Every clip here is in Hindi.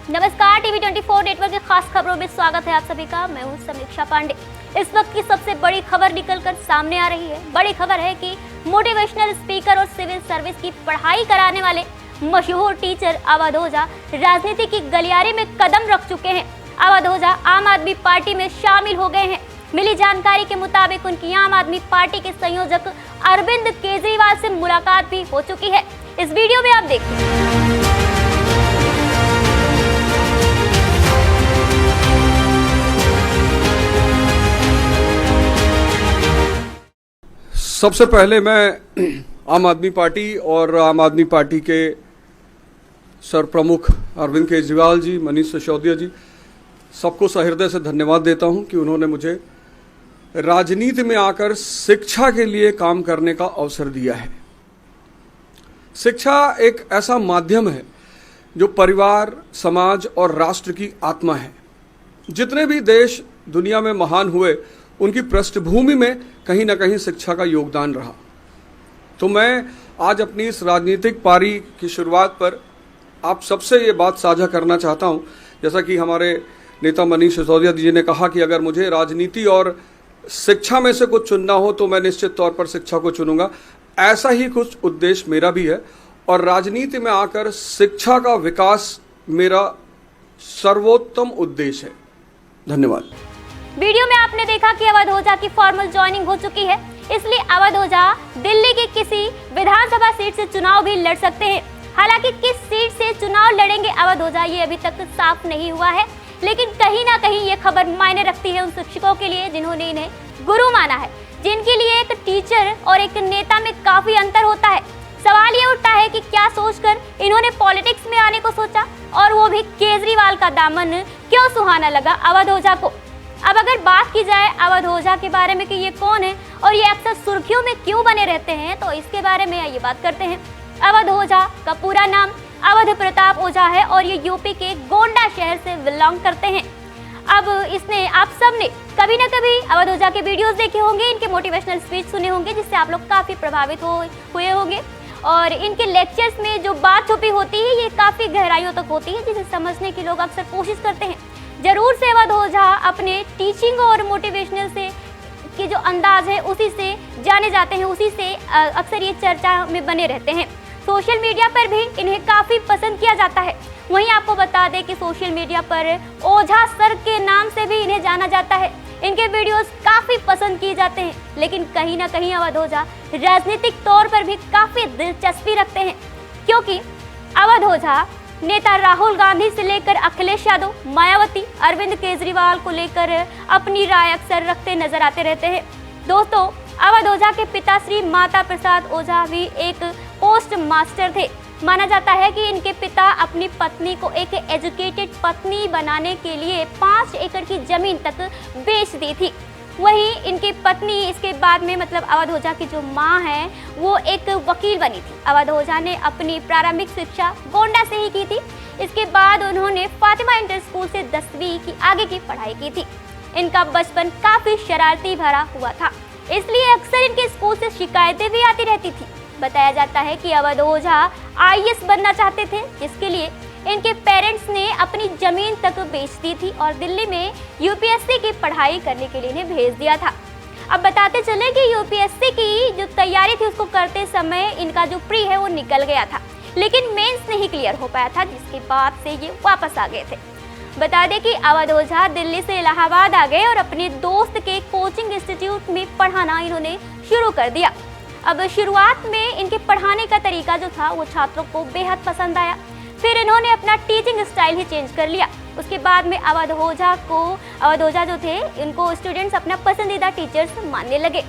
नमस्कार, टीवी 24 नेटवर्क की खास खबरों में स्वागत है आप सभी का। मैं हूं समीक्षा पांडे। इस वक्त की सबसे बड़ी खबर निकलकर सामने आ रही है। बड़ी खबर है कि मोटिवेशनल स्पीकर और सिविल सर्विस की पढ़ाई कराने वाले मशहूर टीचर अवध ओझा राजनीति की गलियारे में कदम रख चुके हैं। अवध ओझा आम आदमी पार्टी में शामिल हो गए हैं। मिली जानकारी के मुताबिक उनकी आम आदमी पार्टी के संयोजक अरविंद केजरीवाल से मुलाकात भी हो चुकी है। इस वीडियो में आप देखिए। सबसे पहले मैं आम आदमी पार्टी और आम आदमी पार्टी के सर प्रमुख अरविंद केजरीवाल जी, मनीष सिसोदिया जी, सबको सहृदय से धन्यवाद देता हूं कि उन्होंने मुझे राजनीति में आकर शिक्षा के लिए काम करने का अवसर दिया है। शिक्षा एक ऐसा माध्यम है जो परिवार, समाज और राष्ट्र की आत्मा है। जितने भी देश दुनिया में महान हुए, उनकी पृष्ठभूमि में कहीं ना कहीं शिक्षा का योगदान रहा। तो मैं आज अपनी इस राजनीतिक पारी की शुरुआत पर आप सबसे ये बात साझा करना चाहता हूं, जैसा कि हमारे नेता मनीष सिसोदिया जी ने कहा कि अगर मुझे राजनीति और शिक्षा में से कुछ चुनना हो तो मैं निश्चित तौर पर शिक्षा को चुनूंगा। ऐसा ही कुछ उद्देश्य मेरा भी है और राजनीति में आकर शिक्षा का विकास मेरा सर्वोत्तम उद्देश्य है। धन्यवाद। वीडियो में आपने देखा कि अवध ओझा की फॉर्मल ज्वाइनिंग हो चुकी है, इसलिए अवध ओझा दिल्ली की किसी विधानसभा सीट से चुनाव भी लड़ सकते हैं। हालांकि किस सीट से चुनाव लड़ेंगे अवध ओझा ये अभी तक साफ नहीं हुआ है, लेकिन कहीं ना कहीं ये खबर मायने रखती है उन शिक्षकों के लिए जिन्होंने इन्हें गुरु माना है, जिनके लिए एक टीचर और एक नेता में काफी अंतर होता है। सवाल ये उठता है कि क्या सोचकर इन्होंने पॉलिटिक्स में आने को सोचा, और वो भी केजरीवाल का दामन क्यों सुहाना लगा अवध ओझा को। अब अगर बात की जाए अवध ओझा के बारे में कि ये कौन है और ये अक्सर सुर्खियों में क्यों बने रहते हैं, तो इसके बारे में आइए बात करते हैं। अवध ओझा का पूरा नाम अवध प्रताप ओझा है और ये यूपी के गोंडा शहर से बिलोंग करते हैं। अब इसने आप सब ने कभी ना कभी अवध ओझा के वीडियोस देखे होंगे, इनके मोटिवेशनल स्पीच सुने होंगे, जिससे आप लोग काफी प्रभावित हुए होंगे। और इनके लेक्चर्स में जो बात छुपी होती है ये काफी गहराइयों तक होती है, जिसे समझने की लोग अक्सर कोशिश करते हैं। जरूर से अवध ओझा अपने टीचिंग और मोटिवेशनल से के जो अंदाज है उसी से जाने जाते हैं, उसी से अक्सर ये चर्चा में बने रहते हैं। सोशल मीडिया पर भी इन्हें काफ़ी पसंद किया जाता है। वहीं आपको बता दें कि सोशल मीडिया पर ओझा सर के नाम से भी इन्हें जाना जाता है। इनके वीडियोस काफ़ी पसंद किए जाते हैं, लेकिन कहीं ना कहीं अवध ओझा राजनीतिक तौर पर भी काफ़ी दिलचस्पी रखते हैं, क्योंकि अवध ओझा नेता राहुल गांधी से लेकर अखिलेश यादव, मायावती, अरविंद केजरीवाल को लेकर अपनी राय अक्सर रखते नजर आते रहते हैं। दोस्तों, अवध ओझा के पिता श्री माता प्रसाद ओझा भी एक पोस्ट मास्टर थे। माना जाता है कि इनके पिता अपनी पत्नी को एक एजुकेटेड पत्नी बनाने के लिए 5 एकड़ की जमीन तक बेच दी थी। वहीं इनकी पत्नी इसके बाद में मतलब अवध ओझा की जो माँ है वो एक वकील बनी थी। अवध ओझा ने अपनी प्रारंभिक शिक्षा गोंडा से ही की थी। इसके बाद उन्होंने फातिमा इंटर स्कूल से 10वीं की आगे की पढ़ाई की थी। इनका बचपन काफी शरारती भरा हुआ था, इसलिए अक्सर इनके स्कूल से शिकायतें भी आती रहती थी। बताया जाता है कि अवध ओझा IAS बनना चाहते थे, जिसके लिए इनके पेरेंट्स ने अपनी जमीन तक बेच दी थी और दिल्ली में UPSC की पढ़ाई करने के लिए इन्हें भेज दिया था। अब बताते चले कि UPSC की जो तैयारी थी उसको करते समय इनका जो प्री है वो निकल गया था, लेकिन मेंस नहीं क्लियर हो पाया था, जिसके बाद से ये वापस आ गए थे। बता दें कि अवध ओझा दिल्ली से इलाहाबाद आ गए और अपने दोस्त के कोचिंग इंस्टीट्यूट में पढ़ाना इन्होंने शुरू कर दिया। अब शुरुआत में इनके पढ़ाने का तरीका जो था वो छात्रों को बेहद पसंद आया। फिर इन्होंने अपना टीचिंग स्टाइल ही चेंज कर लिया। उसके बाद में अवध ओझा जो थे इनको स्टूडेंट्स अपना पसंदीदा टीचर्स मानने लगे।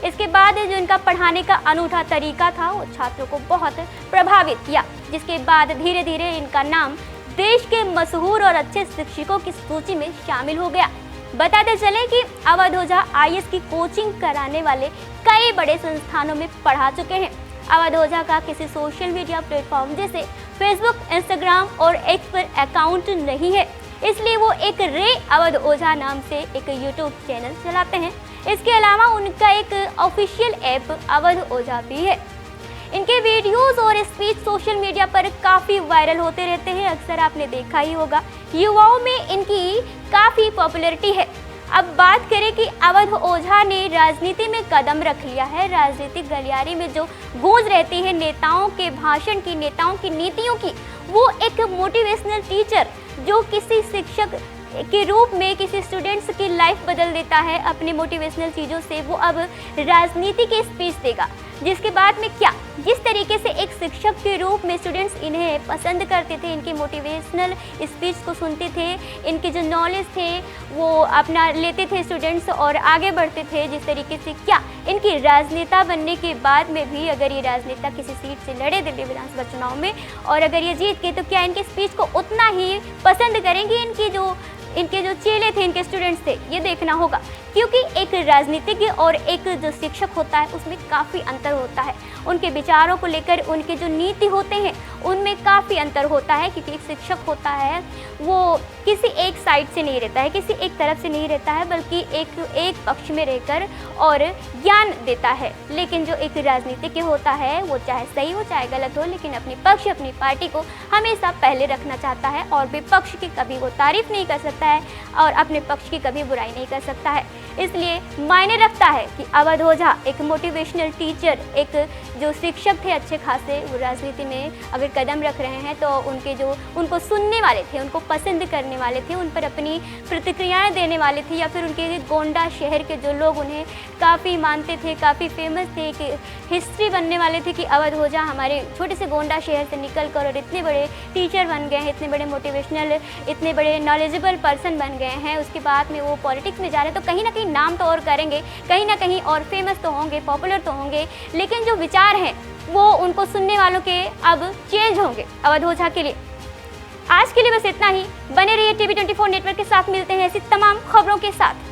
इसके बाद जो इनका पढ़ाने का अनूठा तरीका था वो छात्रों को बहुत प्रभावित किया, जिसके बाद धीरे धीरे इनका नाम देश के मशहूर और अच्छे शिक्षकों की सूची में शामिल हो गया। बताते चले कि अवध ओझा IAS की कोचिंग कराने वाले कई बड़े संस्थानों में पढ़ा चुके हैं। अवध ओझा का किसी सोशल मीडिया प्लेटफॉर्म जैसे फेसबुक, इंस्टाग्राम और एक्स पर अकाउंट नहीं है, इसलिए वो एक रे अवध ओझा नाम से एक यूट्यूब चैनल चलाते हैं। इसके अलावा उनका एक ऑफिशियल ऐप अवध ओझा भी है। इनके वीडियोस और स्पीच सोशल मीडिया पर काफ़ी वायरल होते रहते हैं, अक्सर आपने देखा ही होगा। युवाओं में इनकी काफ़ी पॉपुलैरिटी है। अब बात करें कि अवध ओझा ने राजनीति में कदम रख लिया है। राजनीतिक गलियारे में जो गूंज रहती है नेताओं के भाषण की, नेताओं की नीतियों की, वो एक मोटिवेशनल टीचर जो किसी शिक्षक के रूप में किसी स्टूडेंट्स की लाइफ बदल देता है अपने मोटिवेशनल चीज़ों से, वो अब राजनीति की स्पीच देगा। जिसके बाद में क्या, जिस तरीके से एक शिक्षक के रूप में स्टूडेंट्स इन्हें पसंद करते थे, इनकी मोटिवेशनल स्पीच को सुनते थे, इनके जो नॉलेज थे वो अपना लेते थे स्टूडेंट्स और आगे बढ़ते थे, जिस तरीके से क्या इनकी राजनेता बनने के बाद में भी अगर ये राजनेता किसी सीट से लड़े दिल्ली विधानसभा चुनाव में और अगर ये जीत गए तो क्या इनकी स्पीच को उतना ही पसंद करेंगे इनके जो चेले थे, इनके स्टूडेंट्स थे, ये देखना होगा। क्योंकि एक राजनीतिज्ञ और एक जो शिक्षक होता है उसमें काफ़ी अंतर होता है। उनके विचारों को लेकर उनके जो नीति होते हैं उनमें काफ़ी अंतर होता है, क्योंकि एक शिक्षक होता है वो किसी एक साइड से नहीं रहता है, किसी एक तरफ से नहीं रहता है, बल्कि एक पक्ष में रहकर और ज्ञान देता है। लेकिन जो एक राजनीतिज्ञ होता है वो चाहे सही हो चाहे गलत हो, लेकिन अपने पक्ष, अपनी पार्टी को हमेशा पहले रखना चाहता है और विपक्ष की कभी वो तारीफ नहीं कर सकता है और अपने पक्ष की कभी बुराई नहीं कर सकता है। इसलिए मायने रखता है कि अवध ओझा एक मोटिवेशनल टीचर, एक जो शिक्षक थे अच्छे खासे, वो राजनीति में अगर कदम रख रहे हैं तो उनको सुनने वाले थे, उनको पसंद करने वाले थे, उन पर अपनी प्रतिक्रियाएं देने वाले थे, या फिर उनके गोंडा शहर के जो लोग उन्हें काफ़ी मानते थे, काफ़ी फेमस थे, कि हिस्ट्री बनने वाले थे कि अवध ओझा हमारे छोटे से गोंडा शहर से निकल कर और इतने बड़े टीचर बन गए हैं, इतने बड़े मोटिवेशनल, इतने बड़े नॉलेजेबल पर्सन बन गए हैं। उसके बाद में वो पॉलिटिक्स में जा रहे हैं तो कहीं ना कहीं नाम तो और करेंगे, कहीं ना कहीं और फेमस तो होंगे, पॉपुलर तो होंगे, लेकिन जो विचार हैं वो उनको सुनने वालों के अब चेंज होंगे अवध ओझा के लिए। आज के लिए बस इतना ही। बने रहिए टीवी 24 नेटवर्क के साथ, मिलते हैं ऐसी तमाम खबरों के साथ।